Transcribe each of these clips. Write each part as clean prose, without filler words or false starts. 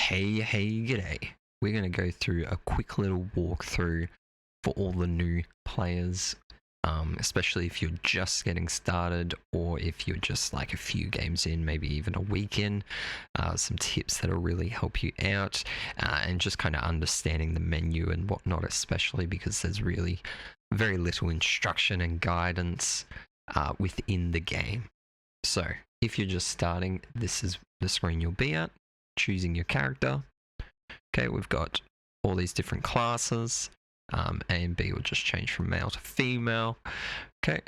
Hey, g'day. We're going to go through a quick little walkthrough for all the new players, especially if you're just getting started or if you're just like a few games in, maybe even a week in. Some tips that'll really help you out, and just kind of understanding the menu and whatnot, especially because there's really very little instruction and guidance within the game. So if you're just starting, this is the screen you'll be at. Choosing your character. Okay, we've got all these different classes. A and B will just change from male to female. Okay,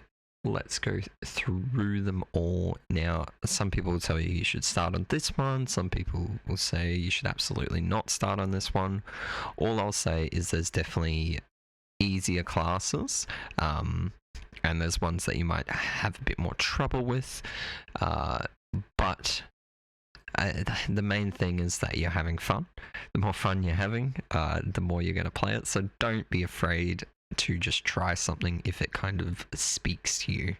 let's go through them all. Now, some people will tell you should start on this one. Some people will say you should absolutely not start on this one. All I'll say is there's definitely easier classes. And there's ones that you might have a bit more trouble with. But the main thing is that you're having fun. The more fun you're having, the more you're going to play it. So don't be afraid to just try something if it kind of speaks to you.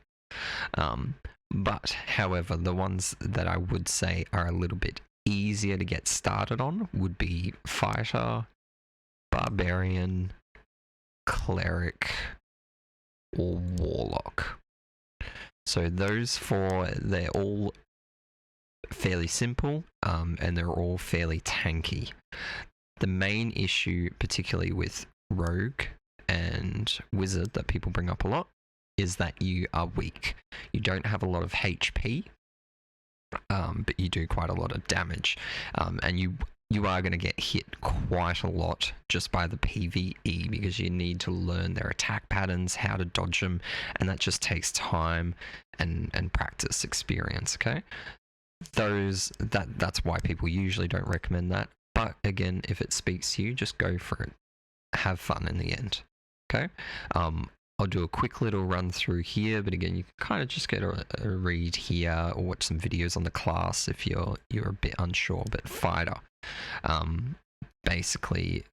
But however, the ones that I would say are a little bit easier to get started on would be Fighter, Barbarian, Cleric, or Warlock. So those four, they're all fairly simple, and they're all fairly tanky. The main issue, particularly with Rogue and Wizard, that people bring up a lot, is that you are weak. You don't have a lot of HP, but you do quite a lot of damage, and you are going to get hit quite a lot just by the PvE, because you need to learn their attack patterns, how to dodge them, and that just takes time and practice experience. Okay, that's why people usually don't recommend that. But again, if it speaks to you, just go for it. Have fun in the end. Okay. I'll do a quick little run through here, but again, you can kind of just get a read here or watch some videos on the class if you're a bit unsure. But Fighter, basically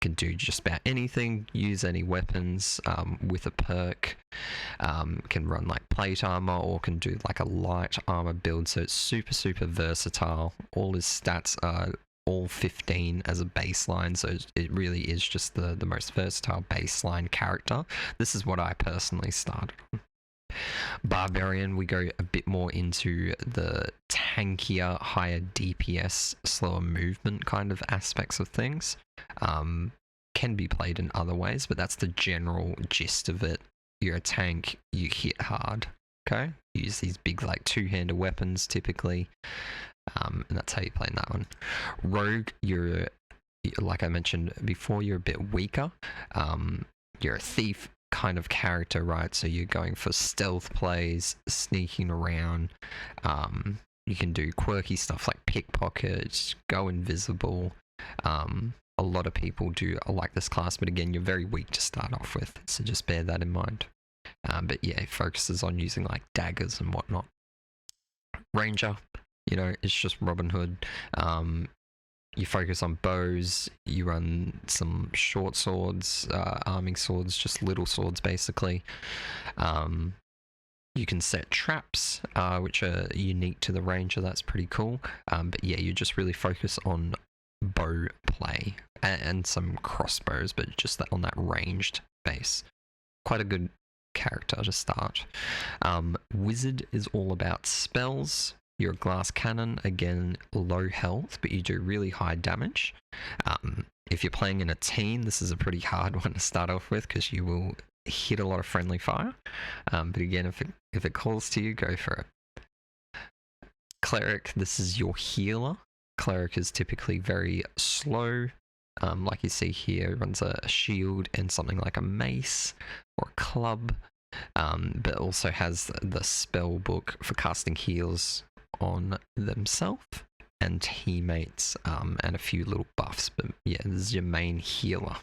can do just about anything, use any weapons with a perk, can run like plate armor or can do like a light armor build, so it's super versatile. All his stats are all 15 as a baseline, so it really is just the most versatile baseline character. This is what I personally started on. Barbarian, we go a bit more into the tankier, higher DPS, slower movement kind of aspects of things. Can be played in other ways, but that's the general gist of it. You're a tank, you hit hard. Okay, you use these big like two-handed weapons typically, and that's how you play in that one. Rogue, you're, like I mentioned before, you're a bit weaker. You're a thief kind of character, right? So you're going for stealth plays, sneaking around. You can do quirky stuff like pickpockets, go invisible. A lot of people do like this class, but again, you're very weak to start off with, so just bear that in mind. But yeah, it focuses on using like daggers and whatnot. Ranger, it's just Robin Hood. You focus on bows, you run some short swords, arming swords, just little swords basically. You can set traps, which are unique to the Ranger. That's pretty cool. But yeah, you just really focus on bow play and some crossbows, but just on that ranged base. Quite a good character to start. Wizard is all about spells. You're a glass cannon, again, low health, but you do really high damage. If you're playing in a team, this is a pretty hard one to start off with because you will hit a lot of friendly fire. But again, if it calls to you, go for it. Cleric, this is your healer. Cleric is typically very slow. Like you see here, runs a shield and something like a mace or a club, but also has the spell book for casting heals on themselves and teammates, and a few little buffs. But yeah, this is your main healer.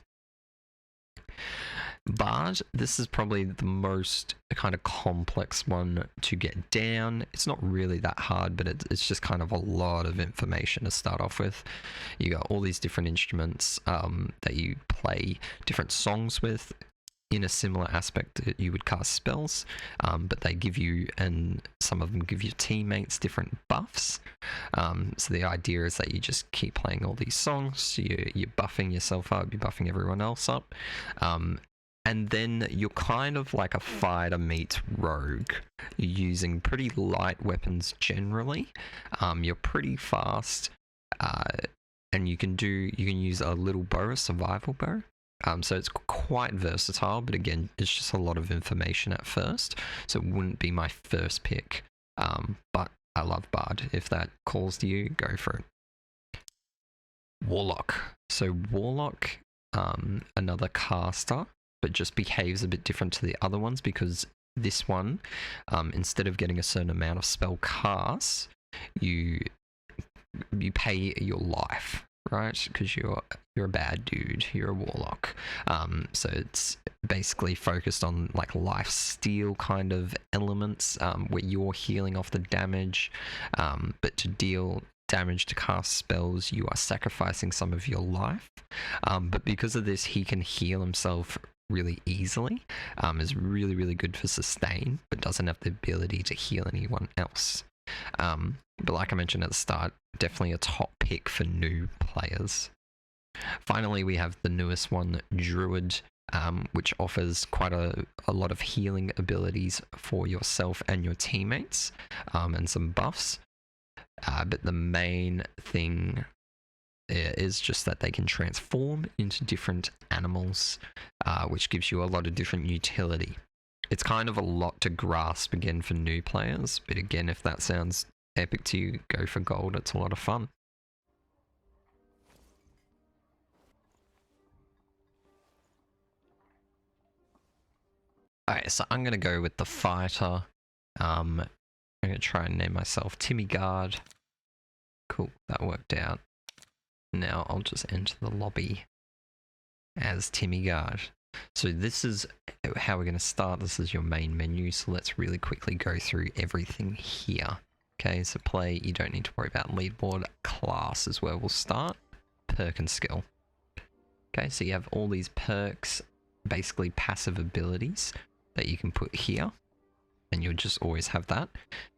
Bard, this is probably the most kind of complex one to get down. It's not really that hard, but it's just kind of a lot of information to start off with. You got all these different instruments that you play different songs with. in a similar aspect that you would cast spells, but they give you, and some of them give your teammates different buffs. So the idea is that you just keep playing all these songs, you're buffing yourself up, you're buffing everyone else up, and then you're kind of like a fighter meets rogue. You're using pretty light weapons generally. You're pretty fast, and you can use a little bow, a survival bow. So it's quite versatile, but again, it's just a lot of information at first, so it wouldn't be my first pick. But I love Bard. If that calls to you, go for it. Warlock. So Warlock, another caster, but just behaves a bit different to the other ones, because this one, instead of getting a certain amount of spell casts, you pay your life, right? Because you're a bad dude, you're a warlock. So it's basically focused on like life steal kind of elements, where you're healing off the damage, but to deal damage to cast spells, you are sacrificing some of your life. But because of this, he can heal himself really easily. Is really good for sustain, but doesn't have the ability to heal anyone else. But like I mentioned at the start, definitely a top pick for new players. Finally, we have the newest one, Druid, which offers quite a lot of healing abilities for yourself and your teammates, and some buffs. But the main thing is just that they can transform into different animals, which gives you a lot of different utility. It's kind of a lot to grasp again for new players, but again, if that sounds epic to you, go for gold. It's a lot of fun. Alright, so I'm going to go with the fighter. I'm going to try and name myself Timmy Guard. Cool, that worked out. Now I'll just enter the lobby as Timmy Guard. So this is how we're going to start. This is your main menu, so let's really quickly go through everything here. Okay, so play, you don't need to worry about leaderboard. Class is where we'll start. Perk and skill. Okay, so you have all these perks, basically passive abilities that you can put here, and you'll just always have that.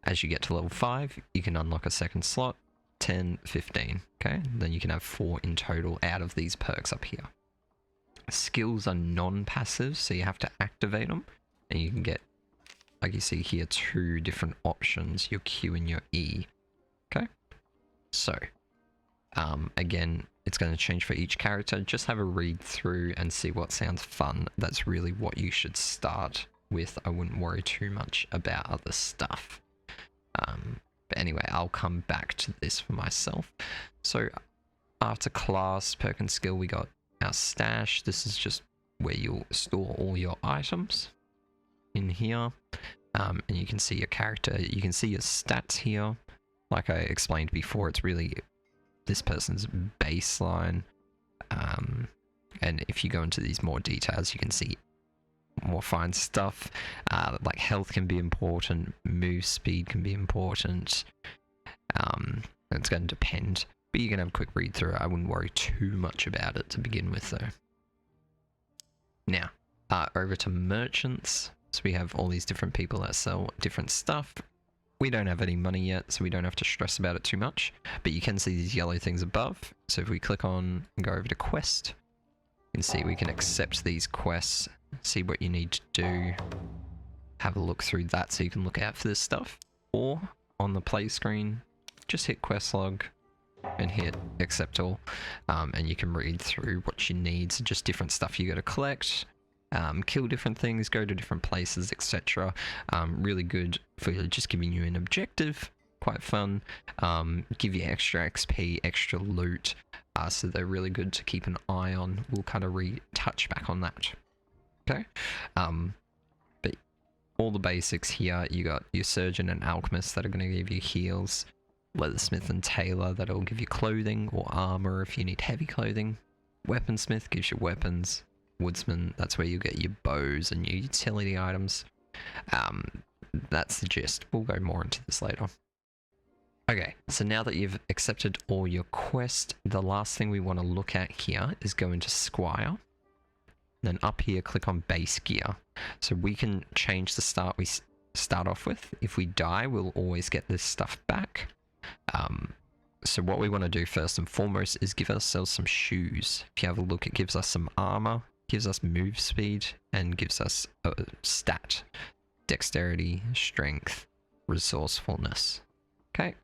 As you get to level 5, you can unlock a second slot, 10, 15, okay? Then you can have 4 in total out of these perks up here. Skills are non-passive, so you have to activate them, and you can get, like you see here, 2 different options, your Q and your E. Okay, so again, it's going to change for each character. Just have a read through and see what sounds fun. That's really what you should start with. I wouldn't worry too much about other stuff. But anyway, I'll come back to this for myself. So after class, perk and skill, we got our stash. This is just where you'll store all your items in here. And you can see your character, you can see your stats here. Like I explained before, it's really this person's baseline. And if you go into these more details, you can see more fine stuff. Like health can be important, move speed can be important. It's going to depend, but you can have a quick read through it. I wouldn't worry too much about it to begin with though. Now, over to merchants. So we have all these different people that sell different stuff. We don't have any money yet, so we don't have to stress about it too much, but you can see these yellow things above. So if we click on and go over to quest, you can see we can accept these quests, see what you need to do, have a look through that so you can look out for this stuff. Or on the play screen, just hit quest log and hit accept all, and you can read through what you need. So just different stuff you got to collect, kill different things, go to different places, etc. Really good for just giving you an objective, quite fun, give you extra XP, extra loot, so they're really good to keep an eye on. We'll kind of touch back on that. Okay, but all the basics here, you got your surgeon and alchemist that are going to give you heals, leathersmith and tailor that'll give you clothing or armor if you need heavy clothing, weaponsmith gives you weapons, woodsman, that's where you get your bows and your utility items. That's the gist. We'll go more into this later. Okay, so now that you've accepted all your quests, the last thing we want to look at here is go into Squire. Then up here, click on base gear. So we can change the start we start off with. If we die, we'll always get this stuff back. So what we want to do first and foremost is give ourselves some shoes. If you have a look, it gives us some armor, gives us move speed, and gives us a stat. Dexterity, strength, resourcefulness. Okay.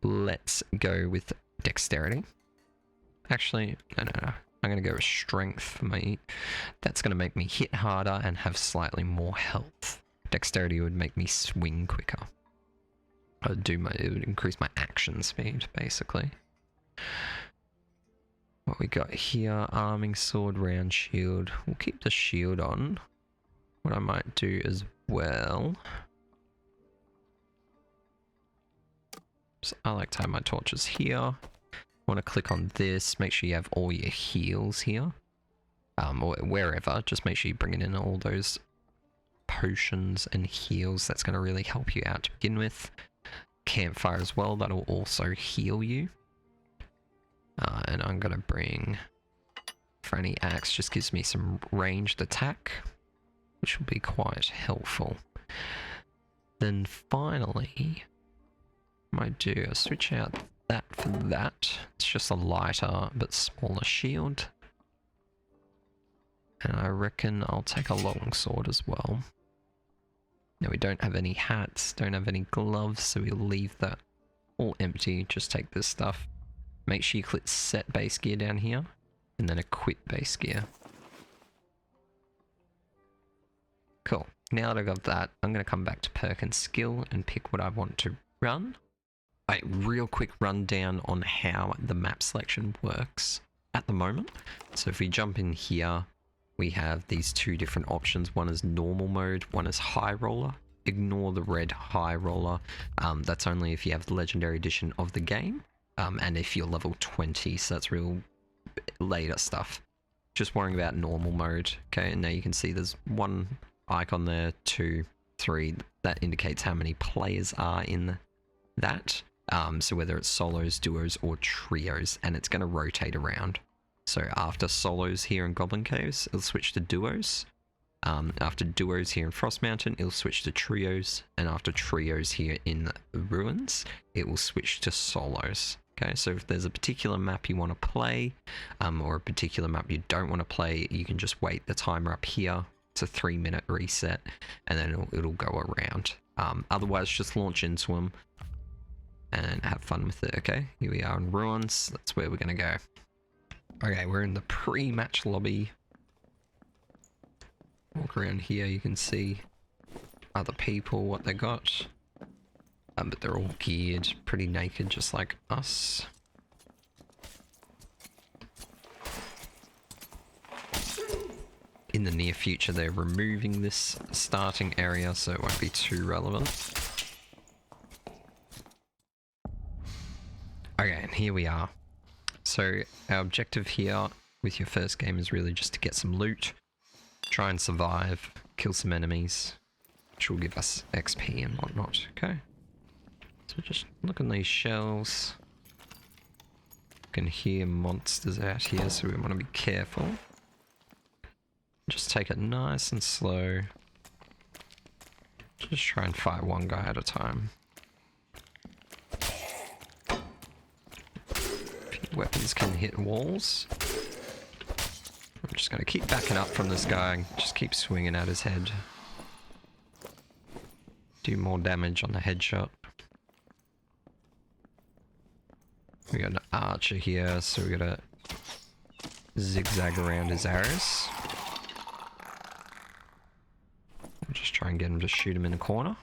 Let's go with dexterity. Actually, no. I'm going to go with strength for me. That's going to make me hit harder and have slightly more health. Dexterity would make me swing quicker. It would increase my action speed, basically. What we got here, arming sword, round shield. We'll keep the shield on. What I might do as well. So I like to have my torches here. Want to click on this, make sure you have all your heals here. Or wherever, just make sure you bring in all those potions and heals. That's going to really help you out to begin with. Campfire as well, that'll also heal you. And I'm going to bring Franny Axe, just gives me some ranged attack, which will be quite helpful. Then finally, I might do a switch out that for that. It's just a lighter but smaller shield. And I reckon I'll take a long sword as well. Now we don't have any hats, don't have any gloves, so we'll leave that all empty. Just take this stuff. Make sure you click set base gear down here, and then equip base gear. Cool. Now that I got that, I'm going to come back to perk and skill and pick what I want to run. A real quick rundown on how the map selection works at the moment. So if we jump in here, we have these two different options. One is normal mode, one is high roller. Ignore the red high roller. That's only if you have the legendary edition of the game, and if you're level 20, so that's real later stuff. Just worrying about normal mode. Okay, and now you can see there's one icon there, 2, 3. That indicates how many players are in that. So whether it's solos, duos, or trios, and it's going to rotate around. So after solos here in Goblin Caves, it'll switch to duos. After duos here in Frost Mountain, it'll switch to trios. And after trios here in Ruins, it will switch to solos. Okay, so if there's a particular map you want to play, or a particular map you don't want to play, you can just wait the timer up here. It's a 3-minute reset, and then it'll go around. Otherwise, just launch into them and have fun with it, okay? Here we are in Ruins. That's where we're going to go. Okay, we're in the pre-match lobby. Walk around here, you can see other people, what they got. But they're all geared, pretty naked, just like us. In the near future, they're removing this starting area, so it won't be too relevant. Okay, and here we are. So our objective here with your first game is really just to get some loot, try and survive, kill some enemies, which will give us XP and whatnot, okay? So just look at these shells. You can hear monsters out here, so we want to be careful. Just take it nice and slow. Just try and fight one guy at a time. Weapons can hit walls. I'm just going to keep backing up from this guy, just keep swinging at his head. Do more damage on the headshot. We got an archer here, so we gotta zigzag around his arrows. Just try and get him to shoot him in the corner.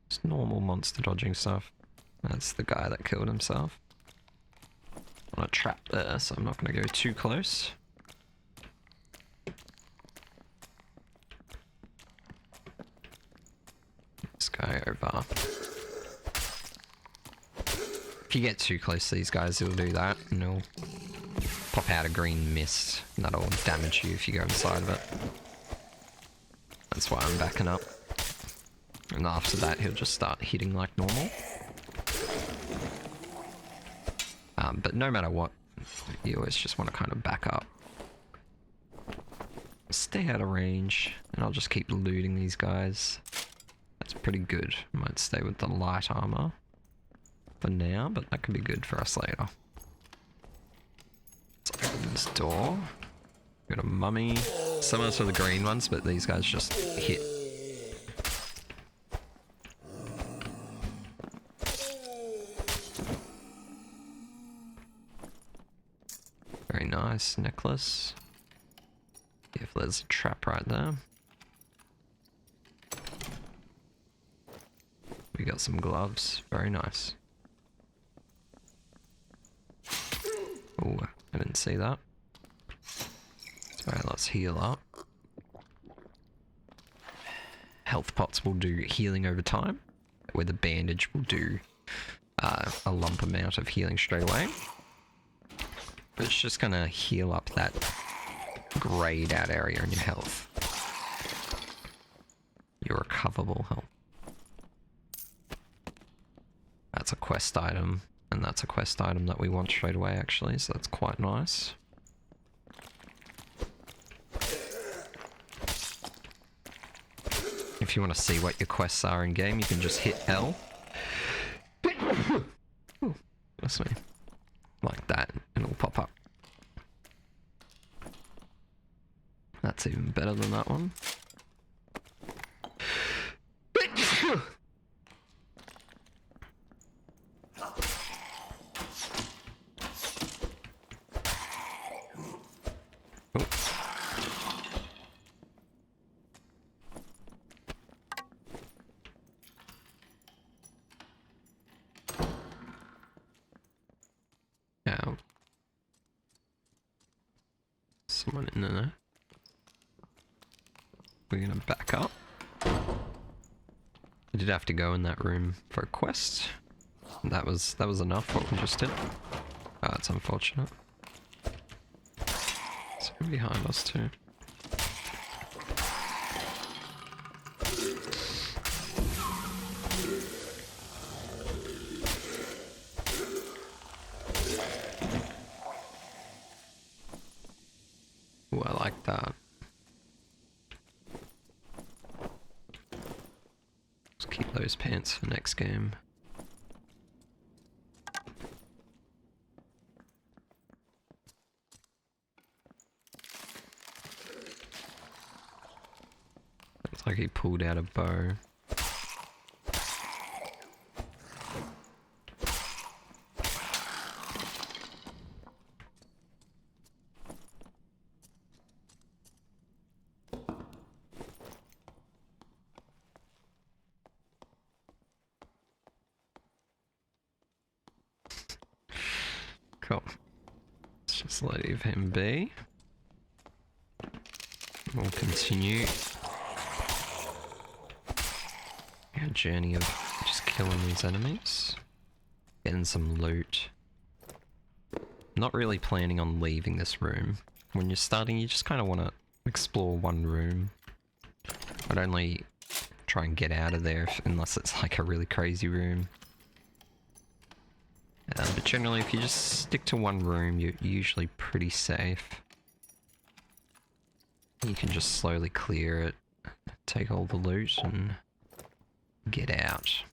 Just normal monster dodging stuff. That's the guy that killed himself. On a trap there, so I'm not going to go too close. This guy over. If you get too close to these guys, it'll do that, and it'll pop out a green mist, and that'll damage you if you go inside of it. That's why I'm backing up. And after that, he'll just start hitting like normal. But no matter what, You always just want to kind of back up. Stay out of range, and I'll just keep looting these guys. That's pretty good. Might stay with the light armor for now, but that could be good for us later. Let's open this door. Got a mummy. Similar to the green ones, but these guys just hit. Very nice necklace. If there's a trap right there. We got some gloves. Very nice. Oh, I didn't see that. Alright, let's heal up. Health pots will do healing over time, where the bandage will do a lump amount of healing straight away. But it's just gonna heal up that grayed out area in your health. Your recoverable health. That's a quest item, and that's a quest item that we want straight away actually, so that's quite nice. If you want to see what your quests are in game, you can just hit L. Ooh, that's me. Like that, and it'll pop up. That's even better than that one. Someone in there. We're gonna back up. I did have to go in that room for a quest. That was enough what we just did. Oh, that's unfortunate. Someone behind us too. Ooh, I like that. Let's keep those pants for next game. Looks like he pulled out a bow. Cool. Let's just leave him be. We'll continue our journey of just killing these enemies. Getting some loot. Not really planning on leaving this room. When you're starting, you just kind of want to explore one room. I'd only try and get out of there unless it's like a really crazy room. But generally, if you just stick to one room, you're usually pretty safe. You can just slowly clear it, take all the loot, and get out.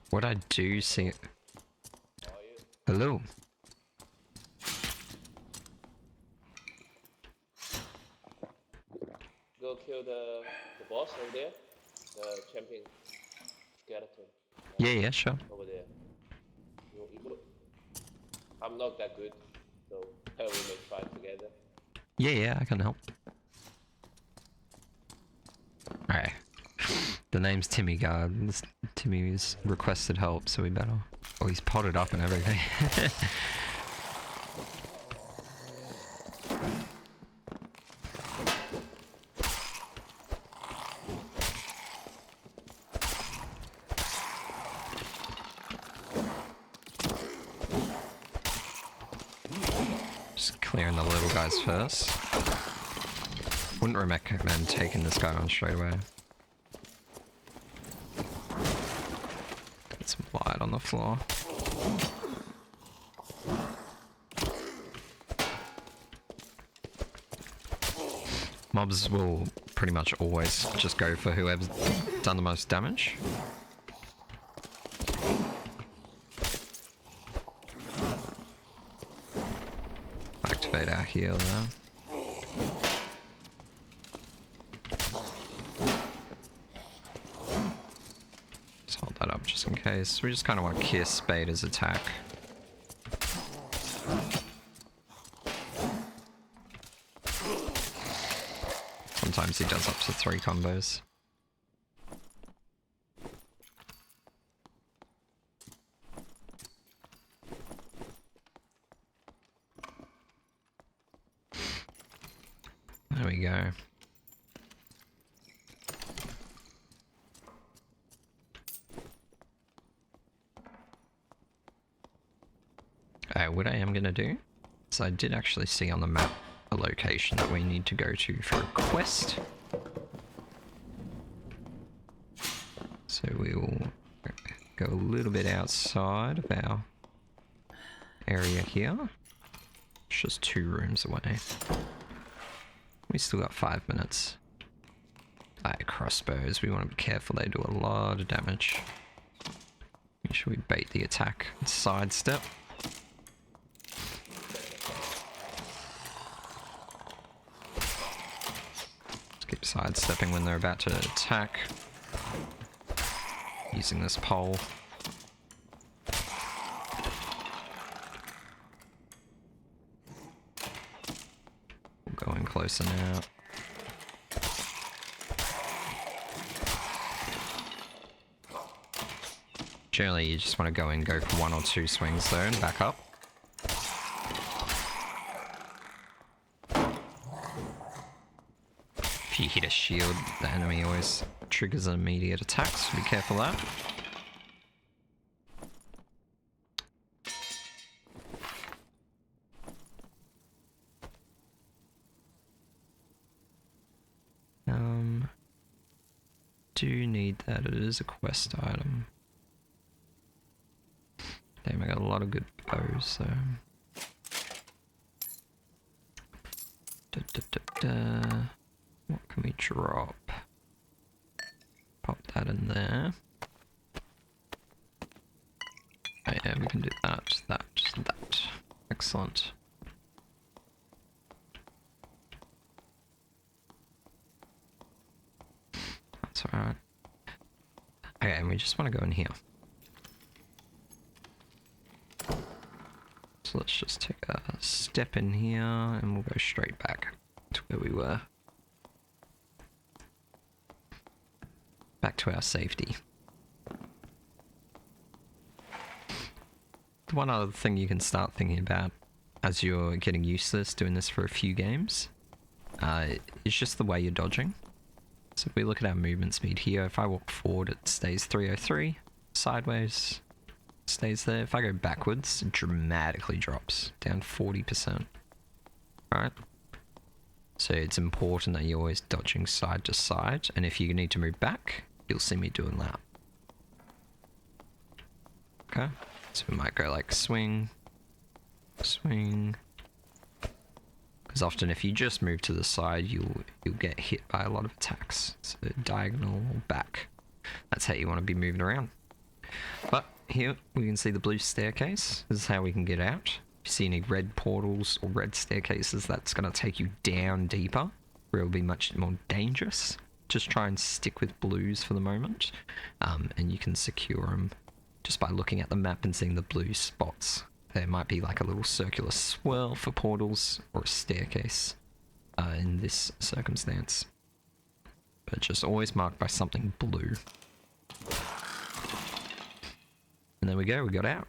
What I do see... Hello? Go kill the boss over there, the champion skeleton. Yeah, sure. Over there. I'm not that good, so we may try together. Yeah, I can help. Alright. The name's Timmy Guard. Timmy's requested help, so we better... Oh, he's potted up and everything. Just clearing the little guys first. Wouldn't recommend taking this guy on straight away. Get some light on the floor. Mobs will pretty much always just go for whoever's done the most damage. Activate our heal there. Just hold that up just in case. We just kind of want to kiss Beta's attack. Sometimes he does up to 3 combos. There we go. What I am gonna do is I did actually see on the map a location that we need to go to for a quest. So we will go a little bit outside of our area here. It's just 2 rooms away. We still got 5 minutes. Crossbows, we want to be careful, they do a lot of damage. Make sure we bait the attack and sidestep. Just keep sidestepping when they're about to attack. Using this pole. We'll go in closer now. Generally, you just want to go in, go for 1 or 2 swings there and back up. If you hit a shield, the enemy always triggers an immediate attack, so be careful of that. Do need that, it is a quest item. Damn, I got a lot of good bows, so... What can we drop? Pop that in there. Oh yeah, we can do that, that. Excellent. That's alright. Okay, and we just want to go in here. So let's just take a step in here and we'll go straight back to where we were. Back to our safety. One other thing you can start thinking about as you're getting used to this, doing this for a few games, is just the way you're dodging. So if we look at our movement speed here, if I walk forward it stays 303, sideways stays there. If I go backwards, it dramatically drops, down 40%. Alright? So it's important that you're always dodging side to side, and if you need to move back, you'll see me doing that. Okay? So we might go like swing, swing. Because often if you just move to the side, you'll get hit by a lot of attacks. So diagonal or back. That's how you want to be moving around. But here we can see the blue staircase. This is how we can get out. If you see any red portals or red staircases, that's going to take you down deeper, where it'll be much more dangerous. Just try and stick with blues for the moment, and you can secure them just by looking at the map and seeing the blue spots. There might be like a little circular swirl for portals or a staircase in this circumstance. But just always marked by something blue. And there we go, we got out.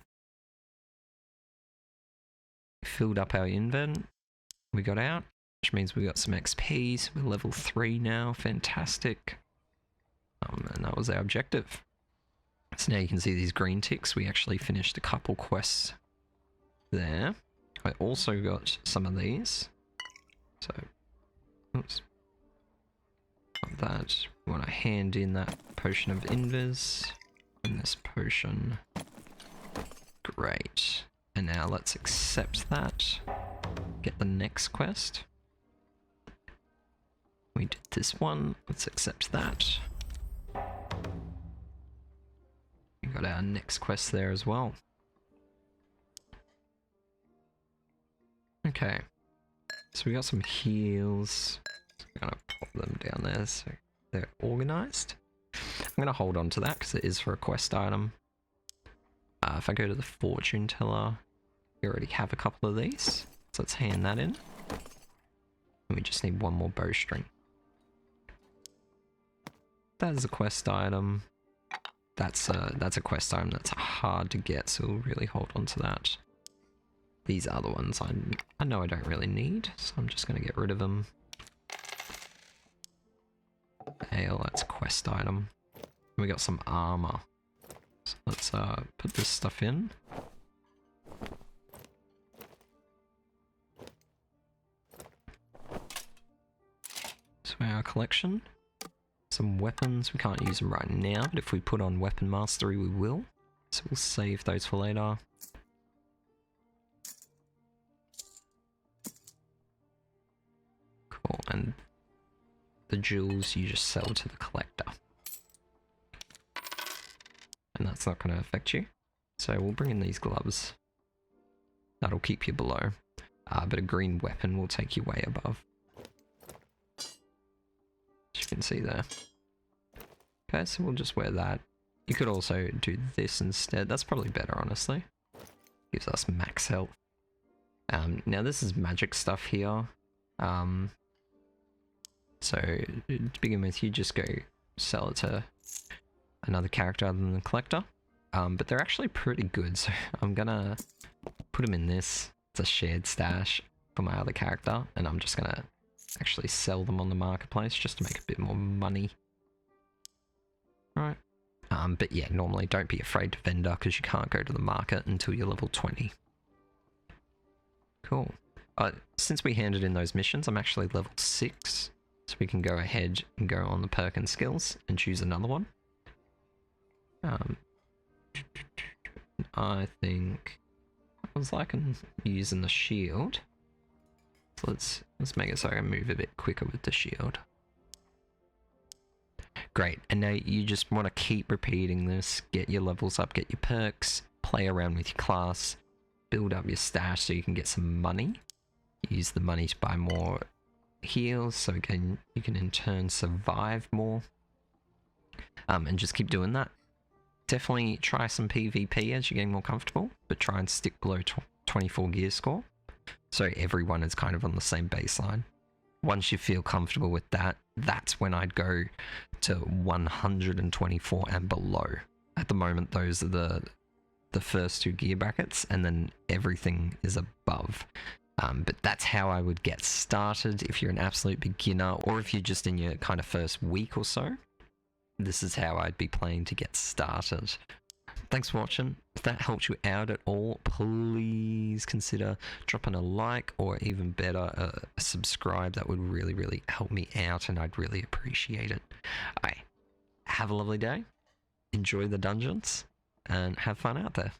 Filled up our invent. We got out, which means we got some XP, so we're level 3 now. Fantastic. And that was our objective. So now you can see these green ticks. We actually finished a couple quests there. I also got some of these. So, oops. Got that. We want to hand in that potion of invis. And this potion. Great. And now let's accept that. Get the next quest. We did this one. Let's accept that. We got our next quest there as well. Okay. So we got some heals. I'm gonna pop them down there so they're organized. I'm gonna hold on to that because it is for a quest item. If I go to the fortune teller, we already have a couple of these. So let's hand that in. And we just need one more bowstring. That is a quest item. That's a quest item that's hard to get, so we'll really hold on to that. These other ones I know I don't really need, so I'm just going to get rid of them. Ale, that's a quest item. We got some armor. So let's put this stuff in. So our collection. Some weapons, we can't use them right now, but if we put on weapon mastery we will. So we'll save those for later. Cool, and the jewels you just sell to the collector. And that's not going to affect you. So we'll bring in these gloves. That'll keep you below. But a green weapon will take you way above. As you can see there. Okay, so we'll just wear that. You could also do this instead. That's probably better, honestly. Gives us max health. Now this is magic stuff here. So to begin with, you just go sell it to another character other than the collector. But they're actually pretty good, so I'm gonna put them in this. It's a shared stash for my other character, and I'm just gonna actually sell them on the marketplace just to make a bit more money. Right. But yeah, normally don't be afraid to vendor because you can't go to the market until you're level 20. Cool. Since we handed in those missions, I'm actually level 6. So we can go ahead and go on the perk and skills and choose another one. I think I was liking using the shield. So let's make it so I can move a bit quicker with the shield. Great, and now you just want to keep repeating this, get your levels up, get your perks, play around with your class, build up your stash so you can get some money. Use the money to buy more heals so again you can in turn survive more. And just keep doing that. Definitely try some PvP as you're getting more comfortable, but try and stick below 24 gear score. So everyone is kind of on the same baseline. Once you feel comfortable with that, that's when I'd go to 124 and below. At the moment, those are the first 2 gear brackets, and then everything is above. But that's how I would get started if you're an absolute beginner, or if you're just in your kind of first week or so. This is how I'd be playing to get started. Thanks for watching. If that helped you out at all, please consider dropping a like, or even better, a subscribe. That would really, really help me out, and I'd really appreciate it. Have a lovely day, enjoy the dungeons, and have fun out there.